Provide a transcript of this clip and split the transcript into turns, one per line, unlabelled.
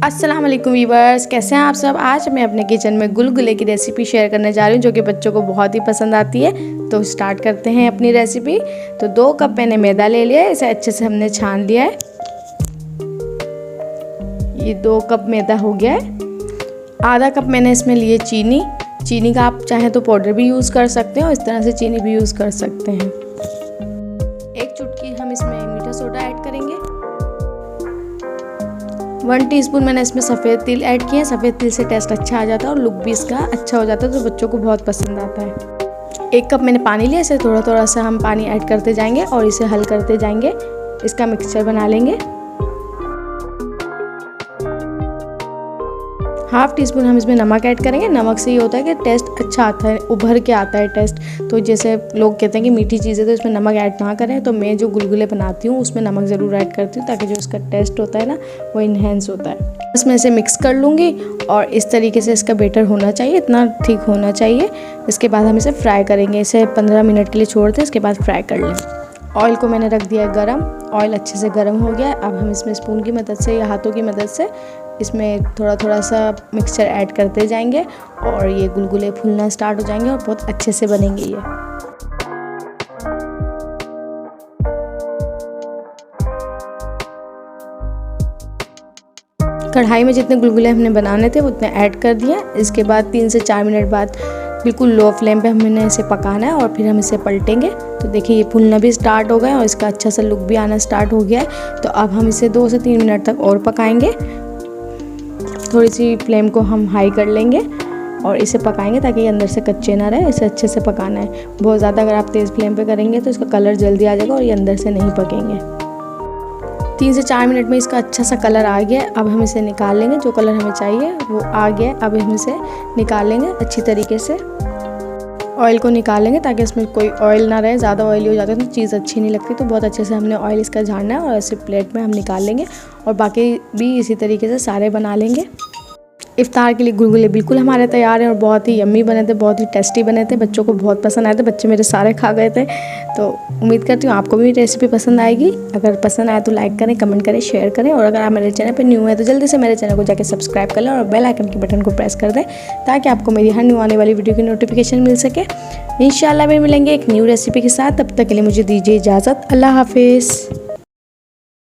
अस्सलाम वालेकुम वीवर्स, कैसे हैं आप सब। आज मैं अपने किचन में गुलगुले की रेसिपी शेयर करने जा रही हूँ जो कि बच्चों को बहुत ही पसंद आती है। तो स्टार्ट करते हैं अपनी रेसिपी। तो 2 कप मैंने मैदा ले लिया है, इसे अच्छे से हमने छान लिया है। ये 2 कप मैदा हो गया है। आधा कप मैंने इसमें लिए चीनी का आप चाहें तो पाउडर भी यूज़ कर सकते हैं और इस तरह से चीनी भी यूज़ कर सकते हैं। 1 चुटकी हम इसमें मीठा सोडा ऐड करेंगे। 1 टीस्पून मैंने इसमें सफ़ेद तिल ऐड किया है। सफ़ेद तिल से टेस्ट अच्छा आ जाता है और लुक भी इसका अच्छा हो जाता है, तो बच्चों को बहुत पसंद आता है। 1 कप मैंने पानी लिया, इसे थोड़ा थोड़ा सा हम पानी ऐड करते जाएंगे और इसे हल करते जाएंगे। इसका मिक्सचर बना लेंगे। 1/2 टीस्पून हम इसमें नमक ऐड करेंगे। नमक से ये होता है कि टेस्ट अच्छा आता है, उभर के आता है टेस्ट। तो जैसे लोग कहते हैं कि मीठी चीज़ें तो इसमें नमक ऐड ना करें, तो मैं जो गुलगुले बनाती हूँ उसमें नमक ज़रूर ऐड करती हूँ ताकि जो इसका टेस्ट होता है ना वो इन्हेंस होता है। इसमें इसे मिक्स कर लूँगी और इस तरीके से इसका बैटर होना चाहिए, इतना ठीक होना चाहिए। इसके बाद हम इसे फ्राई करेंगे। इसे 15 मिनट के लिए छोड़ दें, इसके बाद फ्राई कर लें। ऑयल को मैंने रख दिया है गरम। ऑयल अच्छे से गर्म हो गया है। अब हम इसमें स्पून की मदद से या हाथों की मदद से इसमें थोड़ा थोड़ा सा मिक्सचर ऐड करते जाएंगे और ये गुलगुले फूलना स्टार्ट हो जाएंगे और बहुत अच्छे से बनेंगे ये। कढ़ाई में जितने गुलगुले हमने बनाने थे वो उतने ऐड कर दिए। इसके बाद 3 से 4 मिनट बाद बिल्कुल लो फ्लेम पे हमने इसे पकाना है और फिर हम इसे पलटेंगे। तो देखिए ये फूलना भी स्टार्ट हो गया और इसका अच्छा सा लुक भी आना स्टार्ट हो गया है। तो अब हम इसे 2 से 3 मिनट तक और पकाएंगे। थोड़ी सी फ्लेम को हम हाई कर लेंगे और इसे पकाएंगे ताकि ये अंदर से कच्चे ना रहे। इसे अच्छे से पकाना है। बहुत ज़्यादा अगर आप तेज़ फ्लेम पे करेंगे तो इसका कलर जल्दी आ जाएगा और ये अंदर से नहीं पकेंगे। 3 से 4 मिनट में इसका अच्छा सा कलर आ गया। अब हम इसे निकाल लेंगे। जो कलर हमें चाहिए वो आ गया। अब हम इसे निकाल लेंगे अच्छी तरीके से। ऑयल को निकालेंगे ताकि इसमें कोई ऑयल ना रहे। ज़्यादा ऑयली हो जाता है तो चीज़ अच्छी नहीं लगती। तो बहुत अच्छे से हमने ऑयल इसका झाड़ना है और ऐसे प्लेट में हम निकाल लेंगे और बाकी भी इसी तरीके से सारे बना लेंगे। इफ्तार के लिए गुलगुले बिल्कुल हमारे तैयार हैं और बहुत ही यम्मी बने थे, बहुत ही टेस्टी बने थे। बच्चों को बहुत पसंद आए थे। बच्चे मेरे सारे खा गए थे। तो उम्मीद करती हूँ आपको भी रेसिपी पसंद आएगी। अगर पसंद आए तो लाइक करें, कमेंट करें, शेयर करें और अगर आप मेरे चैनल पर न्यू है तो जल्दी से मेरे चैनल को जाकर सब्सक्राइब कर लें और बेल आइकन के बटन को प्रेस कर दें ताकि आपको मेरी हर न्यू आने वाली वीडियो की नोटिफिकेशन मिल सके। इंशाल्लाह फिर मिलेंगे एक न्यू रेसिपी के साथ। तब तक के लिए मुझे दीजिए इजाज़त। अल्लाह हाफिज़।